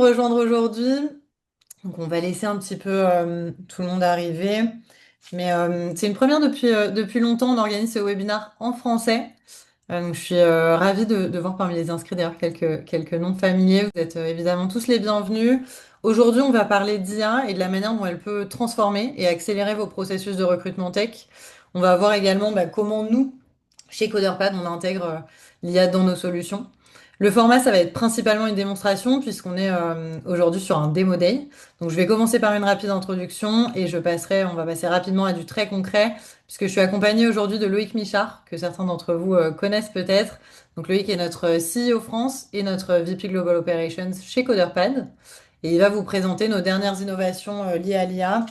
Rejoindre aujourd'hui. Donc on va laisser un petit peu tout le monde arriver. Mais c'est une première depuis longtemps. On organise ce webinaire en français. Donc je suis ravie de voir parmi les inscrits d'ailleurs quelques noms familiers. Vous êtes évidemment tous les bienvenus. Aujourd'hui, on va parler d'IA et de la manière dont elle peut transformer et accélérer vos processus de recrutement tech. On va voir également comment nous, chez CoderPad, on intègre l'IA dans nos solutions. Le format, ça va être principalement une démonstration puisqu'on est aujourd'hui sur un Demo Day. Donc, je vais commencer par une rapide introduction et on va passer rapidement à du très concret puisque je suis accompagnée aujourd'hui de Loïc Michard, que certains d'entre vous connaissent peut-être. Donc, Loïc est notre CEO France et notre VP Global Operations chez CoderPad. Et il va vous présenter nos dernières innovations liées à l'IA,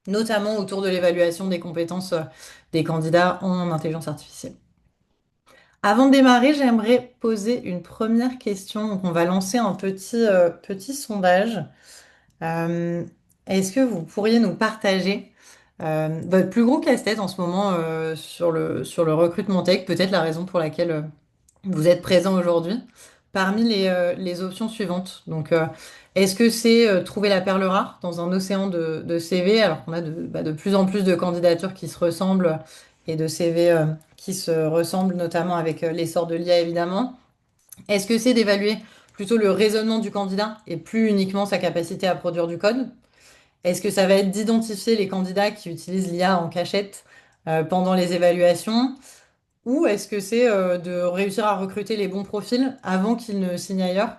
notamment autour de l'évaluation des compétences des candidats en intelligence artificielle. Avant de démarrer, j'aimerais poser une première question. Donc, on va lancer un petit sondage. Euh, Est-ce que vous pourriez nous partager votre plus gros casse-tête en ce moment sur le recrutement tech, peut-être la raison pour laquelle vous êtes présent aujourd'hui, parmi les options suivantes. Donc, est-ce que c'est trouver la perle rare dans un océan de CV, alors qu'on a de plus en plus de candidatures qui se ressemblent et de CV qui se ressemblent, notamment avec l'essor de l'IA, évidemment. Est-ce que c'est d'évaluer plutôt le raisonnement du candidat et plus uniquement sa capacité à produire du code? Est-ce que ça va être d'identifier les candidats qui utilisent l'IA en cachette pendant les évaluations? Ou est-ce que c'est de réussir à recruter les bons profils avant qu'ils ne signent ailleurs?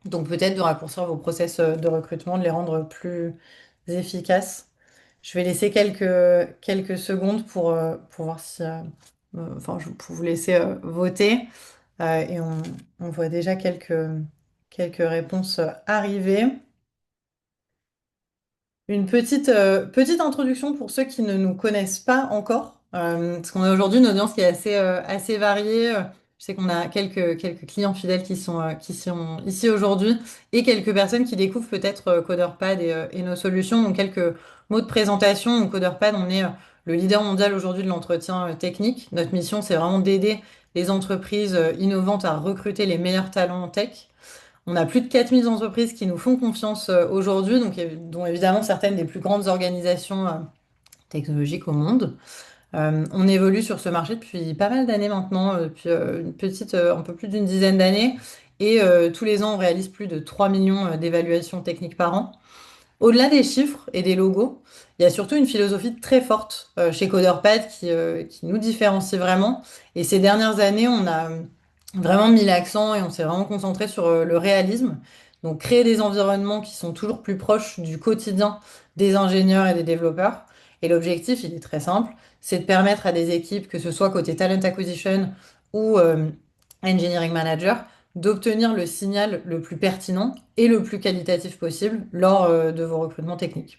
Donc peut-être de raccourcir vos process de recrutement, de les rendre plus efficaces. Je vais laisser quelques secondes pour voir si... enfin, pour vous laisser voter. Et on voit déjà quelques réponses arriver. Une petite introduction pour ceux qui ne nous connaissent pas encore, parce qu'on a aujourd'hui une audience qui est assez variée. Je sais qu'on a quelques clients fidèles qui sont ici aujourd'hui et quelques personnes qui découvrent peut-être CoderPad et nos solutions. Donc quelques mots de présentation. Donc CoderPad, on est le leader mondial aujourd'hui de l'entretien technique. Notre mission, c'est vraiment d'aider les entreprises innovantes à recruter les meilleurs talents en tech. On a plus de 4000 entreprises qui nous font confiance aujourd'hui, donc, dont évidemment certaines des plus grandes organisations technologiques au monde. On évolue sur ce marché depuis pas mal d'années maintenant, depuis un peu plus d'une dizaine d'années. Et tous les ans, on réalise plus de 3 millions d'évaluations techniques par an. Au-delà des chiffres et des logos, il y a surtout une philosophie très forte chez CoderPad qui nous différencie vraiment. Et ces dernières années, on a vraiment mis l'accent et on s'est vraiment concentré sur le réalisme. Donc créer des environnements qui sont toujours plus proches du quotidien des ingénieurs et des développeurs. Et l'objectif, il est très simple, c'est de permettre à des équipes, que ce soit côté talent acquisition ou engineering manager, d'obtenir le signal le plus pertinent et le plus qualitatif possible lors de vos recrutements techniques.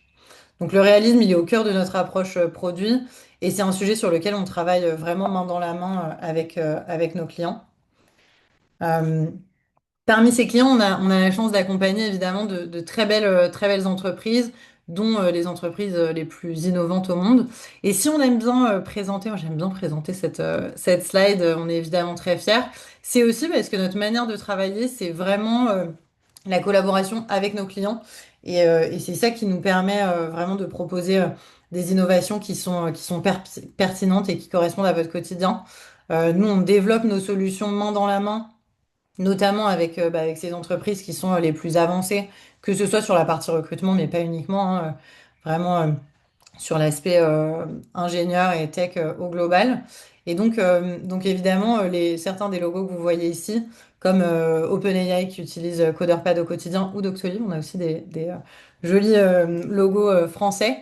Donc le réalisme, il est au cœur de notre approche produit et c'est un sujet sur lequel on travaille vraiment main dans la main avec nos clients. Euh, Parmi ces clients, on a la chance d'accompagner évidemment de très belles entreprises, dont les entreprises les plus innovantes au monde. Et si on aime bien présenter, moi j'aime bien présenter cette slide, on est évidemment très fiers. C'est aussi parce que notre manière de travailler, c'est vraiment la collaboration avec nos clients. Et c'est ça qui nous permet vraiment de proposer des innovations qui sont pertinentes et qui correspondent à votre quotidien. Nous, on développe nos solutions main dans la main notamment avec ces entreprises qui sont les plus avancées, que ce soit sur la partie recrutement, mais pas uniquement, hein, vraiment sur l'aspect ingénieur et tech au global. Et donc évidemment, certains des logos que vous voyez ici, comme OpenAI qui utilise CoderPad au quotidien ou Doctolib, on a aussi des jolis logos français,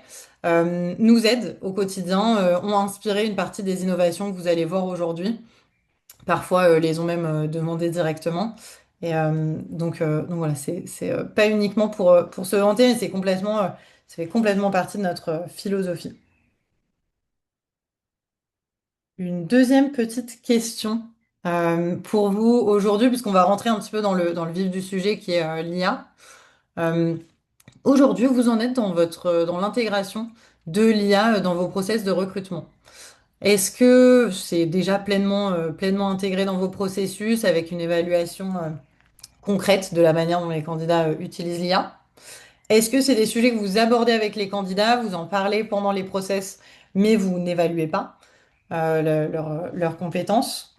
nous aident au quotidien, ont inspiré une partie des innovations que vous allez voir aujourd'hui. Parfois, les ont même demandé directement. Et donc voilà, c'est pas uniquement pour se vanter, mais ça fait complètement partie de notre philosophie. Une deuxième petite question pour vous aujourd'hui, puisqu'on va rentrer un petit peu dans le vif du sujet qui est l'IA. Euh, Aujourd'hui, vous en êtes dans l'intégration de l'IA dans vos process de recrutement. Est-ce que c'est déjà pleinement intégré dans vos processus avec une évaluation concrète de la manière dont les candidats utilisent l'IA. Est-ce que c'est des sujets que vous abordez avec les candidats, vous en parlez pendant les process, mais vous n'évaluez pas leurs compétences?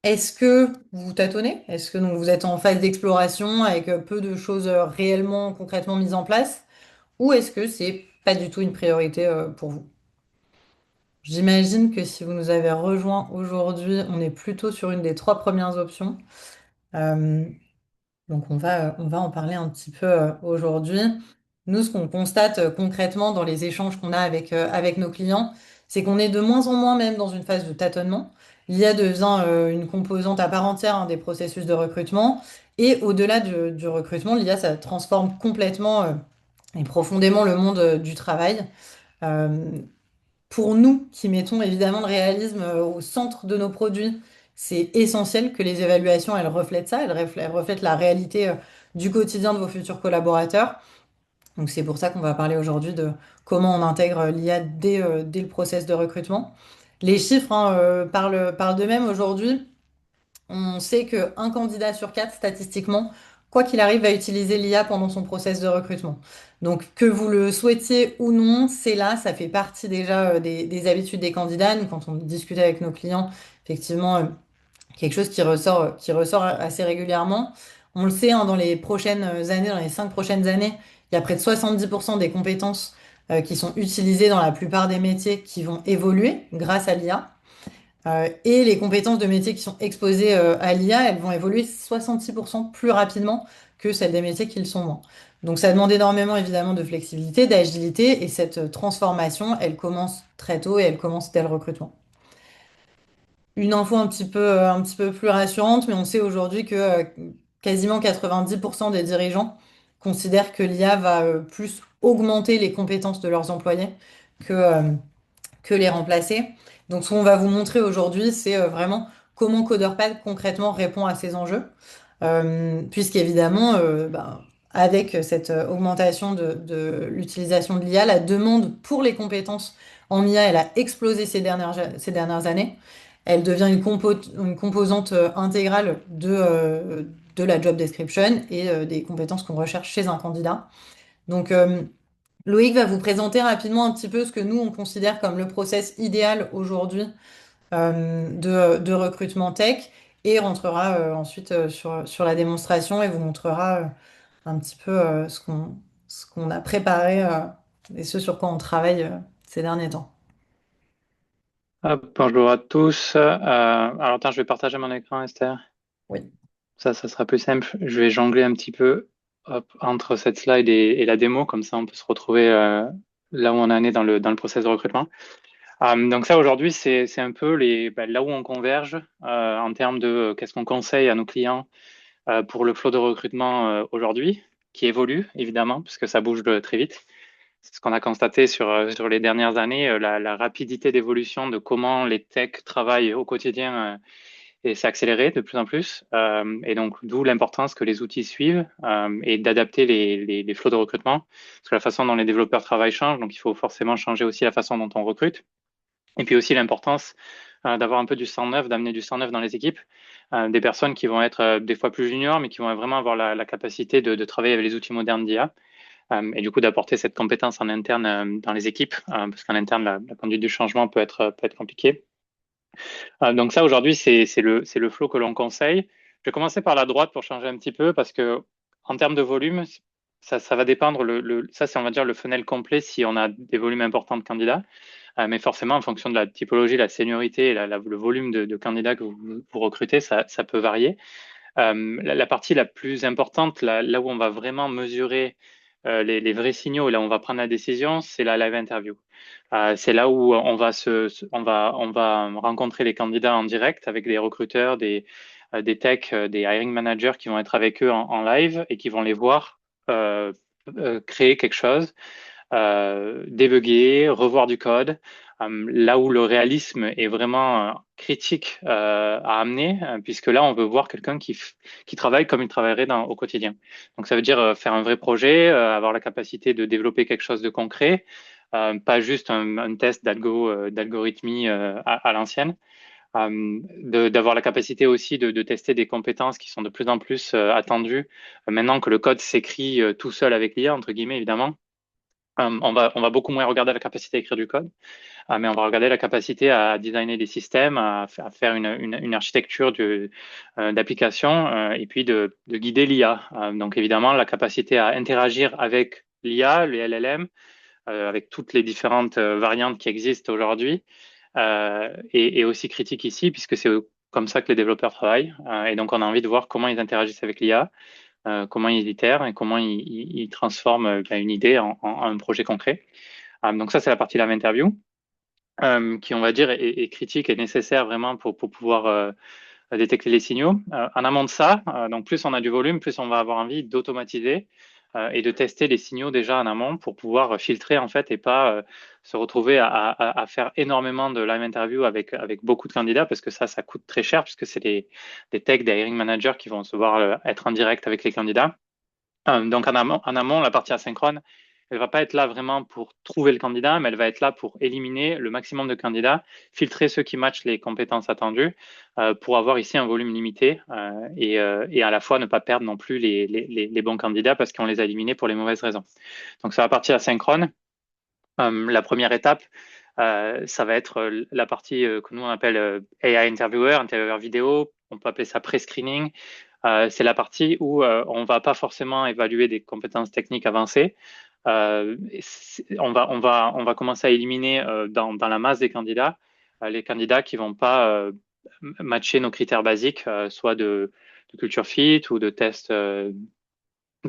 Est-ce que vous tâtonnez? Est-ce que donc, vous êtes en phase d'exploration avec peu de choses réellement, concrètement mises en place? Ou est-ce que c'est pas du tout une priorité pour vous? J'imagine que si vous nous avez rejoints aujourd'hui, on est plutôt sur une des trois premières options. Euh, donc on va en parler un petit peu aujourd'hui. Nous, ce qu'on constate concrètement dans les échanges qu'on a avec nos clients, c'est qu'on est de moins en moins même dans une phase de tâtonnement. L'IA devient une composante à part entière des processus de recrutement. Et au-delà du recrutement, l'IA, ça transforme complètement et profondément le monde du travail. Euh, pour nous, qui mettons évidemment le réalisme au centre de nos produits, c'est essentiel que les évaluations, elles reflètent ça, elles reflètent la réalité du quotidien de vos futurs collaborateurs. Donc c'est pour ça qu'on va parler aujourd'hui de comment on intègre l'IA dès le process de recrutement. Les chiffres parlent d'eux-mêmes aujourd'hui. On sait qu'un candidat sur quatre, statistiquement, quoi qu'il arrive, va utiliser l'IA pendant son process de recrutement. Donc, que vous le souhaitiez ou non, c'est là, ça fait partie déjà des habitudes des candidats. Nous, quand on discute avec nos clients, effectivement, quelque chose qui ressort assez régulièrement. On le sait, dans les prochaines années, dans les 5 prochaines années, il y a près de 70% des compétences qui sont utilisées dans la plupart des métiers qui vont évoluer grâce à l'IA. Et les compétences de métiers qui sont exposées à l'IA, elles vont évoluer 66% plus rapidement que celles des métiers qui le sont moins. Donc ça demande énormément évidemment de flexibilité, d'agilité, et cette transformation, elle commence très tôt et elle commence dès le recrutement. Une info un petit peu plus rassurante, mais on sait aujourd'hui que quasiment 90% des dirigeants considèrent que l'IA va plus augmenter les compétences de leurs employés que, euh, que les remplacer. Donc, ce qu'on va vous montrer aujourd'hui, c'est vraiment comment CoderPad concrètement répond à ces enjeux. Puisqu'évidemment, avec cette augmentation de l'utilisation de l'IA, la demande pour les compétences en IA, elle a explosé ces dernières années. Elle devient une composante intégrale de la job description et des compétences qu'on recherche chez un candidat. Donc, Loïc va vous présenter rapidement un petit peu ce que nous, on considère comme le process idéal aujourd'hui de recrutement tech et rentrera ensuite sur la démonstration et vous montrera un petit peu ce qu'on a préparé et ce sur quoi on travaille ces derniers temps. Hop, bonjour à tous. Alors, attends, je vais partager mon écran, Esther. Oui. Ça sera plus simple. Je vais jongler un petit peu hop, entre cette slide et la démo, comme ça on peut se retrouver là où on en est dans le process de recrutement. Donc ça, aujourd'hui, c'est un peu là où on converge en termes de qu'est-ce qu'on conseille à nos clients pour le flow de recrutement aujourd'hui, qui évolue évidemment, puisque ça bouge très vite. C'est ce qu'on a constaté sur les dernières années, la rapidité d'évolution de comment les techs travaillent au quotidien et s'est accéléré de plus en plus. Et donc, d'où l'importance que les outils suivent et d'adapter les flows de recrutement, parce que la façon dont les développeurs travaillent change, donc il faut forcément changer aussi la façon dont on recrute. Et puis aussi l'importance d'avoir un peu du sang neuf, d'amener du sang neuf dans les équipes, des personnes qui vont être des fois plus juniors, mais qui vont vraiment avoir la capacité de travailler avec les outils modernes d'IA. Et du coup d'apporter cette compétence en interne dans les équipes, parce qu'en interne, la conduite du changement peut être compliquée. Donc ça, aujourd'hui, c'est le flow que l'on conseille. Je vais commencer par la droite pour changer un petit peu, parce que en termes de volume, ça va dépendre, ça c'est on va dire le funnel complet si on a des volumes importants de candidats. Mais forcément, en fonction de la typologie, la seniorité et le volume de candidats que vous recrutez, ça peut varier. La partie la plus importante, là où on va vraiment mesurer les vrais signaux et là où on va prendre la décision, c'est la live interview. C'est là où on va rencontrer les candidats en direct avec des recruteurs, des techs, des hiring managers qui vont être avec eux en live et qui vont les voir euh, créer quelque chose, débugger, revoir du code. Là où le réalisme est vraiment critique à amener, puisque là, on veut voir quelqu'un qui travaille comme il travaillerait au quotidien. Donc, ça veut dire faire un vrai projet, avoir la capacité de développer quelque chose de concret, pas juste un test d'algorithmie à l'ancienne. d'avoir la capacité aussi de tester des compétences qui sont de plus en plus attendues. Maintenant que le code s'écrit tout seul avec l'IA, entre guillemets, évidemment, on va beaucoup moins regarder la capacité à écrire du code, mais on va regarder la capacité à designer des systèmes, à faire une architecture d'application et puis de guider l'IA. Donc évidemment, la capacité à interagir avec l'IA, les LLM, avec toutes les différentes variantes qui existent aujourd'hui, est aussi critique ici, puisque c'est comme ça que les développeurs travaillent. Et donc on a envie de voir comment ils interagissent avec l'IA, comment ils itèrent et comment ils transforment ben, une idée en un projet concret. Donc ça, c'est la partie de la interview qui, on va dire, est critique et nécessaire vraiment pour pouvoir détecter les signaux. En amont de ça, donc plus on a du volume, plus on va avoir envie d'automatiser et de tester les signaux déjà en amont pour pouvoir filtrer en fait et pas se retrouver à faire énormément de live interview avec beaucoup de candidats parce que ça coûte très cher puisque c'est des techs, des hiring managers qui vont se voir être en direct avec les candidats. Donc en amont, la partie asynchrone, elle va pas être là vraiment pour trouver le candidat, mais elle va être là pour éliminer le maximum de candidats, filtrer ceux qui matchent les compétences attendues, pour avoir ici un volume limité et à la fois ne pas perdre non plus les bons candidats parce qu'on les a éliminés pour les mauvaises raisons. Donc sur la partie asynchrone, la première étape, ça va être la partie que nous on appelle AI interviewer, intervieweur vidéo. On peut appeler ça pre-screening. C'est la partie où on va pas forcément évaluer des compétences techniques avancées. On va commencer à éliminer dans la masse des candidats les candidats qui vont pas matcher nos critères basiques, soit de culture fit ou de tests de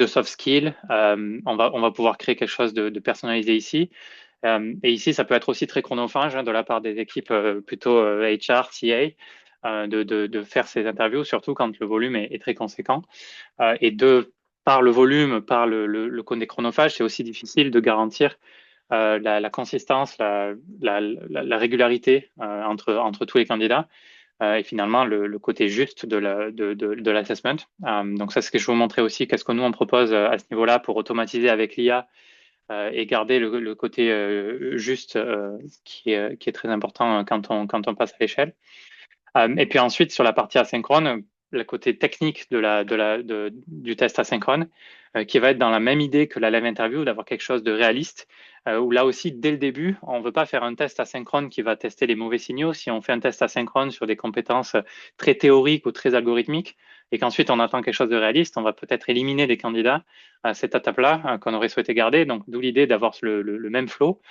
soft skills. On va pouvoir créer quelque chose de personnalisé ici. Et ici, ça peut être aussi très chronophage de la part des équipes plutôt HR, TA, de faire ces interviews, surtout quand le volume est très conséquent. Et par le volume, par le côté chronophage, c'est aussi difficile de garantir la consistance, la régularité entre tous les candidats et finalement le côté juste de l'assessment. Donc ça, c'est ce que je vais vous montrer aussi, qu'est-ce que nous, on propose à ce niveau-là pour automatiser avec l'IA et garder le côté juste qui est très important quand on passe à l'échelle. Et puis ensuite, sur la partie asynchrone, le côté technique du test asynchrone, qui va être dans la même idée que la live interview, d'avoir quelque chose de réaliste, où là aussi, dès le début, on ne veut pas faire un test asynchrone qui va tester les mauvais signaux. Si on fait un test asynchrone sur des compétences très théoriques ou très algorithmiques, et qu'ensuite on attend quelque chose de réaliste, on va peut-être éliminer des candidats à cette étape-là qu'on aurait souhaité garder. Donc, d'où l'idée d'avoir le même flow.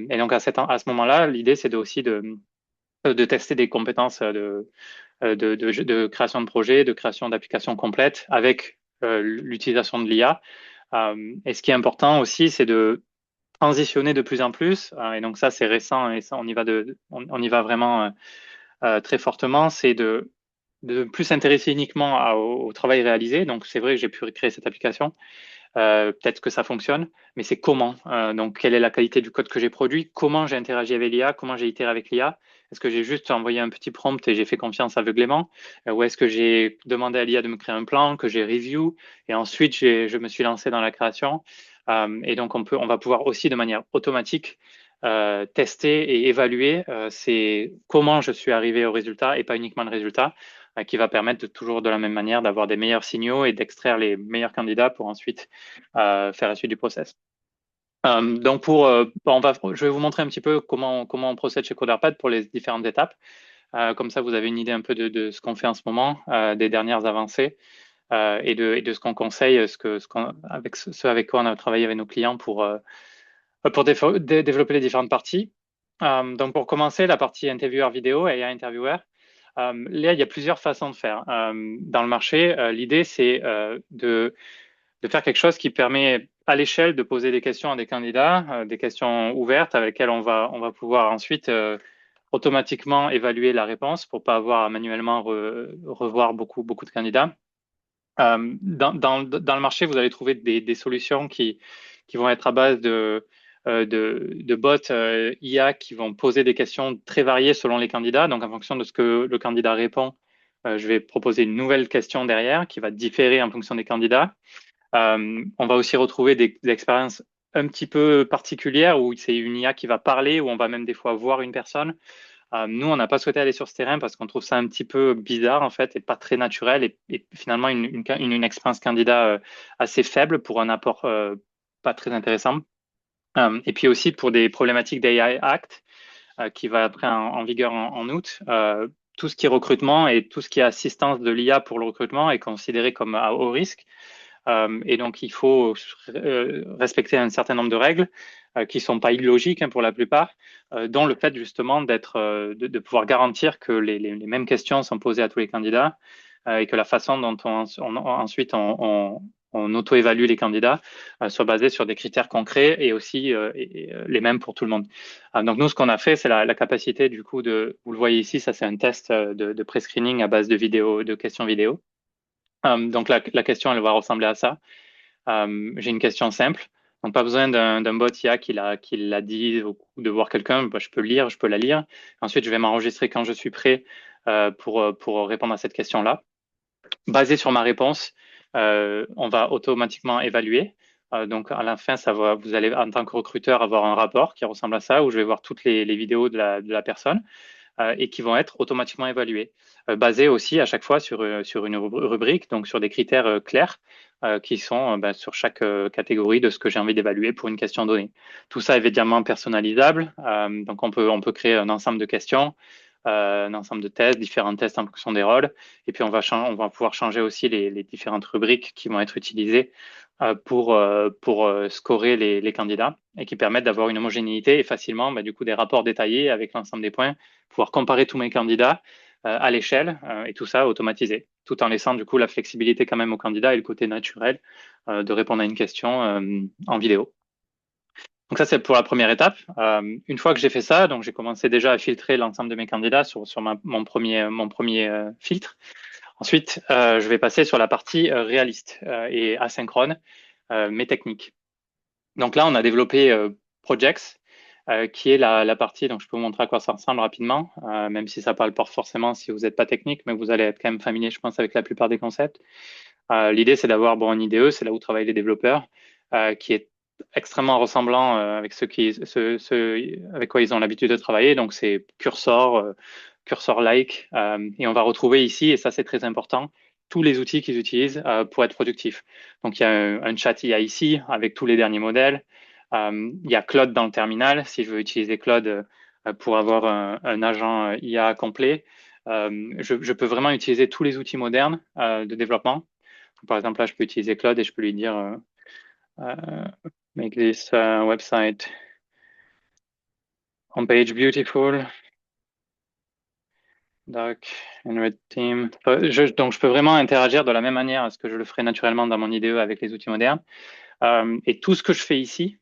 Et donc, à ce moment-là, l'idée, c'est aussi de tester des compétences de création de projets, de création d'applications complètes avec l'utilisation de l'IA. Et ce qui est important aussi, c'est de transitionner de plus en plus. Et donc ça, c'est récent et ça, on y va vraiment très fortement. C'est de plus s'intéresser uniquement au travail réalisé. Donc c'est vrai que j'ai pu créer cette application. Peut-être que ça fonctionne, mais c'est comment. Donc, quelle est la qualité du code que j'ai produit? Comment j'ai interagi avec l'IA? Comment j'ai itéré avec l'IA? Est-ce que j'ai juste envoyé un petit prompt et j'ai fait confiance aveuglément? Ou est-ce que j'ai demandé à l'IA de me créer un plan, que j'ai review, et ensuite je me suis lancé dans la création? Et donc, on va pouvoir aussi de manière automatique tester et évaluer c'est comment je suis arrivé au résultat et pas uniquement le résultat qui va permettre toujours de la même manière d'avoir des meilleurs signaux et d'extraire les meilleurs candidats pour ensuite faire la suite du process. Donc je vais vous montrer un petit peu comment on procède chez CoderPad pour les différentes étapes. Comme ça, vous avez une idée un peu de ce qu'on fait en ce moment, des dernières avancées et de ce qu'on conseille, ce avec quoi on a travaillé avec nos clients pour développer les différentes parties. Donc pour commencer, la partie intervieweur vidéo et intervieweur. Là, il y a plusieurs façons de faire. Dans le marché, l'idée, c'est de faire quelque chose qui permet à l'échelle de poser des questions à des candidats, des questions ouvertes avec lesquelles on va pouvoir ensuite automatiquement évaluer la réponse pour pas avoir à manuellement revoir beaucoup de candidats. Dans le marché, vous allez trouver des solutions qui vont être à base de bots IA qui vont poser des questions très variées selon les candidats. Donc, en fonction de ce que le candidat répond, je vais proposer une nouvelle question derrière qui va différer en fonction des candidats. On va aussi retrouver des expériences un petit peu particulières où c'est une IA qui va parler, où on va même des fois voir une personne. Nous, on n'a pas souhaité aller sur ce terrain parce qu'on trouve ça un petit peu bizarre en fait et pas très naturel et finalement une expérience candidat assez faible pour un apport pas très intéressant. Et puis aussi pour des problématiques d'AI Act qui va entrer en vigueur en août. Tout ce qui est recrutement et tout ce qui est assistance de l'IA pour le recrutement est considéré comme à haut risque. Et donc, il faut respecter un certain nombre de règles qui sont pas illogiques hein, pour la plupart, dont le fait justement de pouvoir garantir que les mêmes questions sont posées à tous les candidats et que la façon dont ensuite on auto-évalue les candidats soit basée sur des critères concrets et aussi les mêmes pour tout le monde. Donc nous, ce qu'on a fait, c'est la capacité du coup vous le voyez ici, ça c'est un test de pré-screening à base de vidéos, de questions vidéo. Donc la question, elle va ressembler à ça. J'ai une question simple. Donc, pas besoin d'un bot IA qui l'a dit ou de voir quelqu'un. Bah, je peux lire, je peux la lire. Ensuite, je vais m'enregistrer quand je suis prêt pour répondre à cette question-là. Basé sur ma réponse, on va automatiquement évaluer. Donc, à la fin, vous allez, en tant que recruteur, avoir un rapport qui ressemble à ça, où je vais voir toutes les vidéos de la personne et qui vont être automatiquement évalués, basés aussi à chaque fois sur une rubrique, donc sur des critères clairs qui sont ben, sur chaque catégorie de ce que j'ai envie d'évaluer pour une question donnée. Tout ça est évidemment personnalisable, donc on peut créer un ensemble de questions, un ensemble de tests, différents tests en fonction des rôles, et puis on va pouvoir changer aussi les différentes rubriques qui vont être utilisées pour scorer les candidats et qui permettent d'avoir une homogénéité et facilement bah, du coup des rapports détaillés avec l'ensemble des points, pouvoir comparer tous mes candidats à l'échelle et tout ça automatisé, tout en laissant du coup la flexibilité quand même aux candidats et le côté naturel de répondre à une question en vidéo. Donc ça, c'est pour la première étape. Une fois que j'ai fait ça, donc j'ai commencé déjà à filtrer l'ensemble de mes candidats sur mon premier filtre. Ensuite, je vais passer sur la partie réaliste et asynchrone, mes techniques. Donc là, on a développé Projects, qui est la partie, donc je peux vous montrer à quoi ça ressemble rapidement, même si ça parle pas forcément si vous n'êtes pas technique, mais vous allez être quand même familier, je pense, avec la plupart des concepts. L'idée, c'est d'avoir bon, un IDE, c'est là où travaillent les développeurs, qui est extrêmement ressemblant avec avec quoi ils ont l'habitude de travailler. Donc, c'est cursor-like. Et on va retrouver ici, et ça, c'est très important, tous les outils qu'ils utilisent pour être productifs. Donc, il y a un chat IA ici avec tous les derniers modèles. Il y a Claude dans le terminal, si je veux utiliser Claude pour avoir un agent IA complet. Je peux vraiment utiliser tous les outils modernes de développement. Par exemple, là, je peux utiliser Claude et je peux lui dire euh, make this website on page beautiful, dark and red theme. Donc, je peux vraiment interagir de la même manière à ce que je le ferais naturellement dans mon IDE avec les outils modernes. Et tout ce que je fais ici,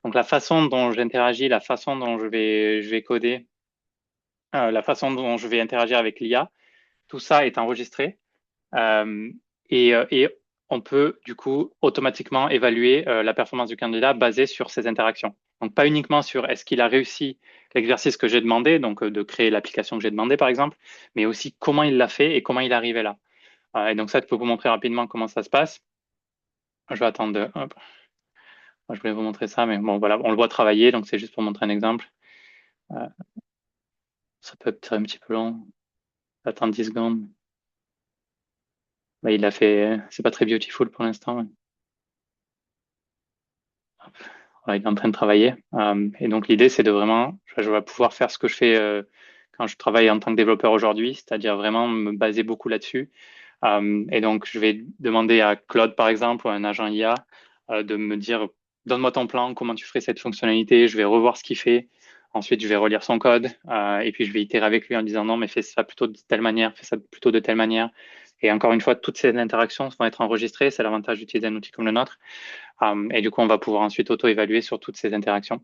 donc la façon dont j'interagis, la façon dont je vais coder, la façon dont je vais interagir avec l'IA, tout ça est enregistré. Euh, et on peut du coup automatiquement évaluer la performance du candidat basée sur ces interactions. Donc pas uniquement sur est-ce qu'il a réussi l'exercice que j'ai demandé, donc de créer l'application que j'ai demandé par exemple, mais aussi comment il l'a fait et comment il est arrivé là. Et donc ça, je peux vous montrer rapidement comment ça se passe. Je vais attendre hop. Moi, je voulais vous montrer ça, mais bon voilà, on le voit travailler, donc c'est juste pour montrer un exemple. Euh, Ça peut être un petit peu long. Attendre 10 secondes. Il a fait, c'est pas très beautiful pour l'instant. Voilà, il est en train de travailler. Et donc l'idée, c'est de vraiment, je vais pouvoir faire ce que je fais quand je travaille en tant que développeur aujourd'hui, c'est-à-dire vraiment me baser beaucoup là-dessus. Et donc je vais demander à Claude, par exemple, ou à un agent IA, de me dire, donne-moi ton plan, comment tu ferais cette fonctionnalité. Je vais revoir ce qu'il fait. Ensuite, je vais relire son code et puis je vais itérer avec lui en disant non, mais fais ça plutôt de telle manière, fais ça plutôt de telle manière. Et encore une fois, toutes ces interactions vont être enregistrées. C'est l'avantage d'utiliser un outil comme le nôtre. Et du coup, on va pouvoir ensuite auto-évaluer sur toutes ces interactions.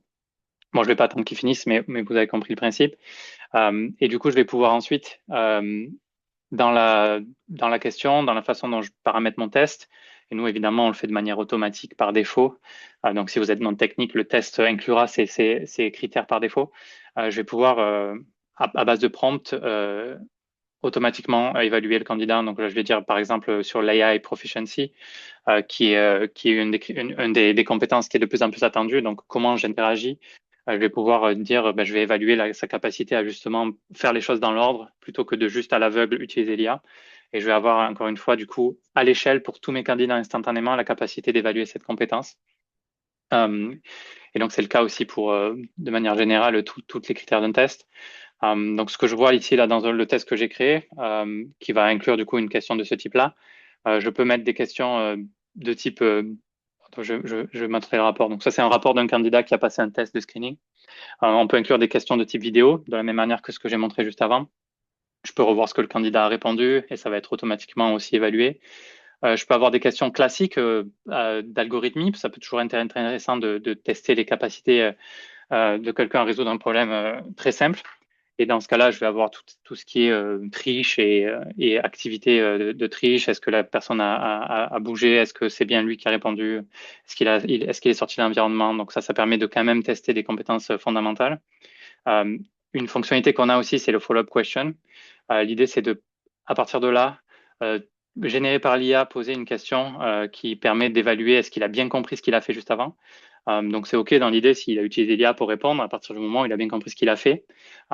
Bon, je ne vais pas attendre qu'ils finissent, mais vous avez compris le principe. Et du coup, je vais pouvoir ensuite, dans la question, dans la façon dont je paramètre mon test, et nous, évidemment, on le fait de manière automatique par défaut. Donc, si vous êtes non technique, le test inclura ces critères par défaut. Je vais pouvoir, à base de prompt, automatiquement évaluer le candidat. Donc là, je vais dire par exemple sur l'AI Proficiency, qui est une des compétences qui est de plus en plus attendue. Donc comment j'interagis je vais pouvoir dire, je vais évaluer sa capacité à justement faire les choses dans l'ordre plutôt que de juste à l'aveugle utiliser l'IA. Et je vais avoir encore une fois, du coup, à l'échelle pour tous mes candidats instantanément la capacité d'évaluer cette compétence. Euh, et donc, c'est le cas aussi pour, de manière générale, tous les critères d'un test. Donc, ce que je vois ici, là, dans le test que j'ai créé, qui va inclure, du coup, une question de ce type-là, je peux mettre des questions de type... attends, je mettrai le rapport. Donc, ça, c'est un rapport d'un candidat qui a passé un test de screening. On peut inclure des questions de type vidéo, de la même manière que ce que j'ai montré juste avant. Je peux revoir ce que le candidat a répondu et ça va être automatiquement aussi évalué. Je peux avoir des questions classiques d'algorithmie. Ça peut toujours être intéressant de tester les capacités de quelqu'un à résoudre un problème très simple. Et dans ce cas-là, je vais avoir tout ce qui est triche et activité de triche. Est-ce que la personne a bougé? Est-ce que c'est bien lui qui a répondu? Est-ce qu'il est sorti de l'environnement? Donc ça permet de quand même tester des compétences fondamentales. Euh, une fonctionnalité qu'on a aussi, c'est le follow-up question. L'idée, c'est de, à partir de là, euh, généré par l'IA, poser une question qui permet d'évaluer est-ce qu'il a bien compris ce qu'il a fait juste avant. Donc c'est OK dans l'idée s'il a utilisé l'IA pour répondre à partir du moment où il a bien compris ce qu'il a fait.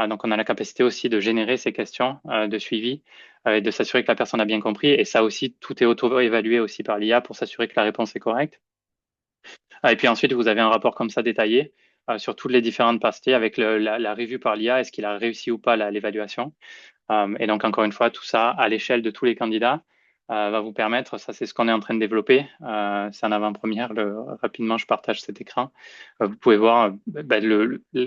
Donc on a la capacité aussi de générer ces questions de suivi et de s'assurer que la personne a bien compris. Et ça aussi, tout est auto-évalué aussi par l'IA pour s'assurer que la réponse est correcte. Et puis ensuite, vous avez un rapport comme ça détaillé sur toutes les différentes parties avec la revue par l'IA, est-ce qu'il a réussi ou pas l'évaluation. Et donc, encore une fois, tout ça à l'échelle de tous les candidats va vous permettre, ça c'est ce qu'on est en train de développer, c'est en avant-première, rapidement je partage cet écran. Vous pouvez voir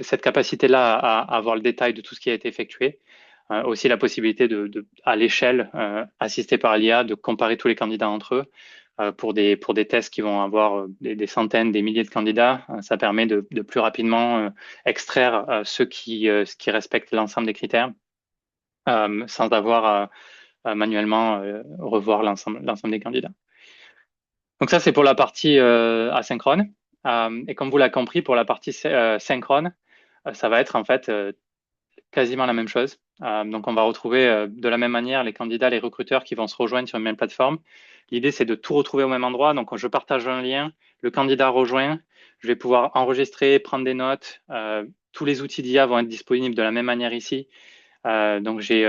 cette capacité-là à avoir le détail de tout ce qui a été effectué. Aussi la possibilité à l'échelle, assistée par l'IA, de comparer tous les candidats entre eux pour des tests qui vont avoir des centaines, des milliers de candidats. Ça permet de plus rapidement extraire ceux qui respectent l'ensemble des critères sans avoir à manuellement revoir l'ensemble des candidats. Donc ça, c'est pour la partie asynchrone. Et comme vous l'avez compris, pour la partie synchrone, ça va être en fait quasiment la même chose. Donc on va retrouver de la même manière les candidats, les recruteurs qui vont se rejoindre sur une même plateforme. L'idée, c'est de tout retrouver au même endroit. Donc je partage un lien, le candidat rejoint, je vais pouvoir enregistrer, prendre des notes. Tous les outils d'IA vont être disponibles de la même manière ici. Donc j'ai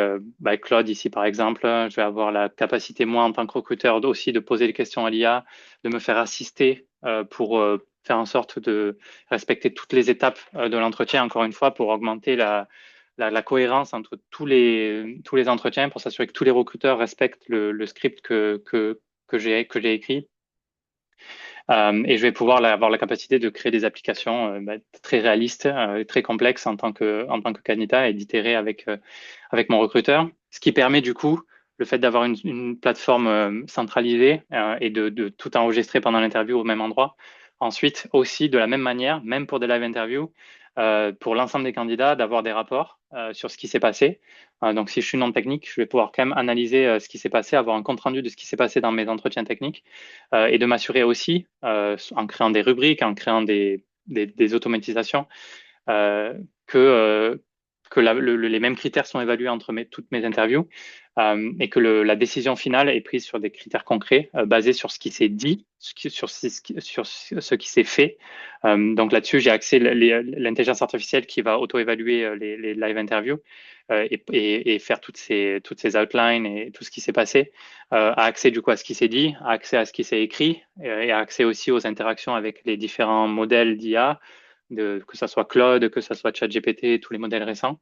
Claude ici par exemple, je vais avoir la capacité moi en tant que recruteur aussi de poser des questions à l'IA, de me faire assister pour faire en sorte de respecter toutes les étapes de l'entretien, encore une fois, pour augmenter la cohérence entre tous les entretiens, pour s'assurer que tous les recruteurs respectent le script que j'ai écrit. Et je vais pouvoir avoir la capacité de créer des applications très réalistes, très complexes en tant que candidat et d'itérer avec mon recruteur. Ce qui permet du coup le fait d'avoir une plateforme centralisée et de tout enregistrer pendant l'interview au même endroit. Ensuite, aussi de la même manière, même pour des live interviews, pour l'ensemble des candidats, d'avoir des rapports sur ce qui s'est passé. Donc, si je suis non technique, je vais pouvoir quand même analyser ce qui s'est passé, avoir un compte rendu de ce qui s'est passé dans mes entretiens techniques et de m'assurer aussi, en créant des rubriques, en créant des automatisations, euh, que, euh, les mêmes critères sont évalués entre toutes mes interviews et que la décision finale est prise sur des critères concrets basés sur ce qui s'est dit, sur ce qui s'est fait. Donc là-dessus, j'ai accès à l'intelligence artificielle qui va auto-évaluer les live interviews et faire toutes ces outlines et tout ce qui s'est passé, a accès du coup à ce qui s'est dit, a accès à ce qui s'est écrit et a accès aussi aux interactions avec les différents modèles d'IA que ce soit Claude, que ce soit ChatGPT, tous les modèles récents.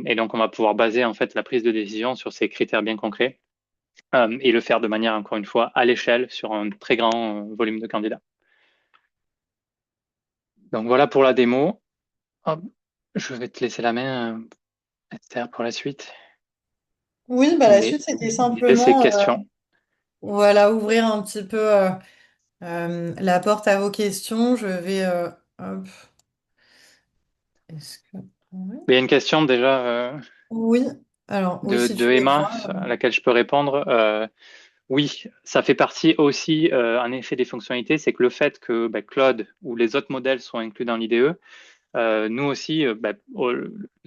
Et donc, on va pouvoir baser en fait la prise de décision sur ces critères bien concrets et le faire de manière, encore une fois, à l'échelle sur un très grand volume de candidats. Donc, voilà pour la démo. Hop, je vais te laisser la main, Esther, pour la suite. Oui, bah la Mais suite, c'était l'idée, c'est simplement question. voilà, ouvrir un petit peu la porte à vos questions. Je vais. Hop. Est-ce que... ouais. Il y a une question déjà Oui, alors oui, si tu de veux Emma bien. à laquelle je peux répondre. Oui, ça fait partie aussi, en effet, des fonctionnalités, c'est que le fait que Claude ou les autres modèles soient inclus dans l'IDE, nous aussi,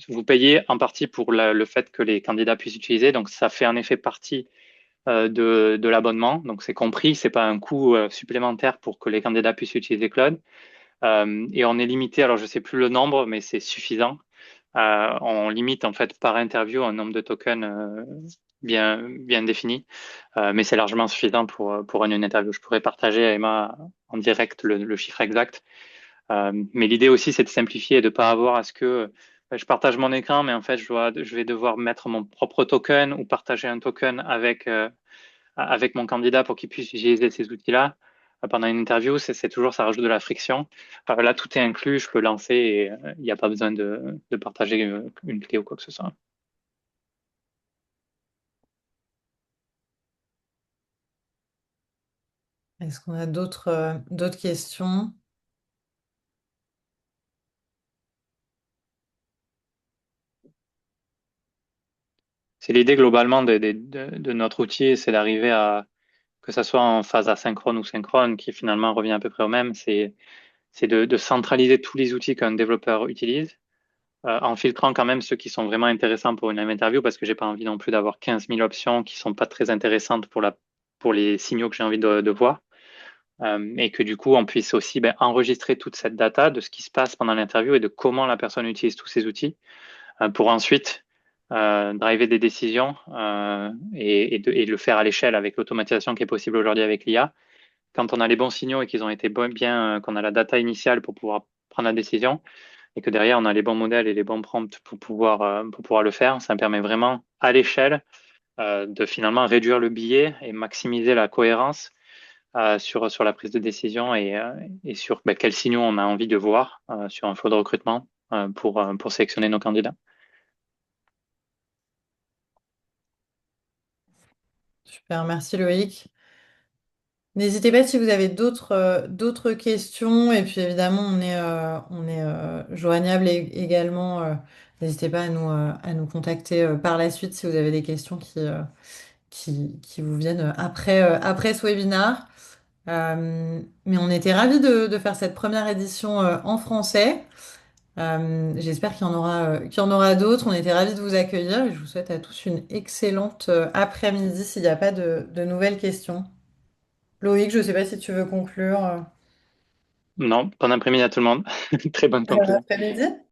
vous payez en partie pour le fait que les candidats puissent utiliser, donc ça fait en effet partie de l'abonnement, donc c'est compris, c'est pas un coût supplémentaire pour que les candidats puissent utiliser Claude. Et on est limité, alors je sais plus le nombre, mais c'est suffisant. On limite en fait par interview un nombre de tokens bien défini, mais c'est largement suffisant pour une interview. Je pourrais partager à Emma en direct le chiffre exact. Mais l'idée aussi, c'est de simplifier et de pas avoir à ce que je partage mon écran, mais en fait, je vais devoir mettre mon propre token ou partager un token avec mon candidat pour qu'il puisse utiliser ces outils-là. Pendant une interview, c'est toujours, ça rajoute de la friction. Là, tout est inclus, je peux lancer et il n'y a pas besoin de partager une clé ou quoi que ce soit. Est-ce qu'on a d'autres questions? C'est l'idée globalement de notre outil, c'est d'arriver à, que ça soit en phase asynchrone ou synchrone, qui finalement revient à peu près au même, c'est de centraliser tous les outils qu'un développeur utilise, en filtrant quand même ceux qui sont vraiment intéressants pour une même interview, parce que j'ai pas envie non plus d'avoir 15 000 options qui sont pas très intéressantes pour les signaux que j'ai envie de voir. Et que du coup, on puisse aussi enregistrer toute cette data de ce qui se passe pendant l'interview et de comment la personne utilise tous ces outils pour ensuite driver des décisions et le faire à l'échelle avec l'automatisation qui est possible aujourd'hui avec l'IA. Quand on a les bons signaux et qu'ils ont été bien, qu'on a la data initiale pour pouvoir prendre la décision et que derrière on a les bons modèles et les bons prompts pour pouvoir le faire, ça me permet vraiment à l'échelle de finalement réduire le biais et maximiser la cohérence sur la prise de décision et sur quels signaux on a envie de voir sur un flow de recrutement pour sélectionner nos candidats. Super, merci Loïc. N'hésitez pas si vous avez d'autres questions. Et puis évidemment, on est joignable également. N'hésitez pas à nous contacter par la suite si vous avez des questions qui vous viennent après ce webinaire. Mais on était ravis de faire cette première édition en français. J'espère qu'il y en aura d'autres. On était ravis de vous accueillir et je vous souhaite à tous une excellente après-midi s'il n'y a pas de nouvelles questions. Loïc, je ne sais pas si tu veux conclure. Non, bon après-midi à tout le monde. Très bonne Bon conclusion. après-midi.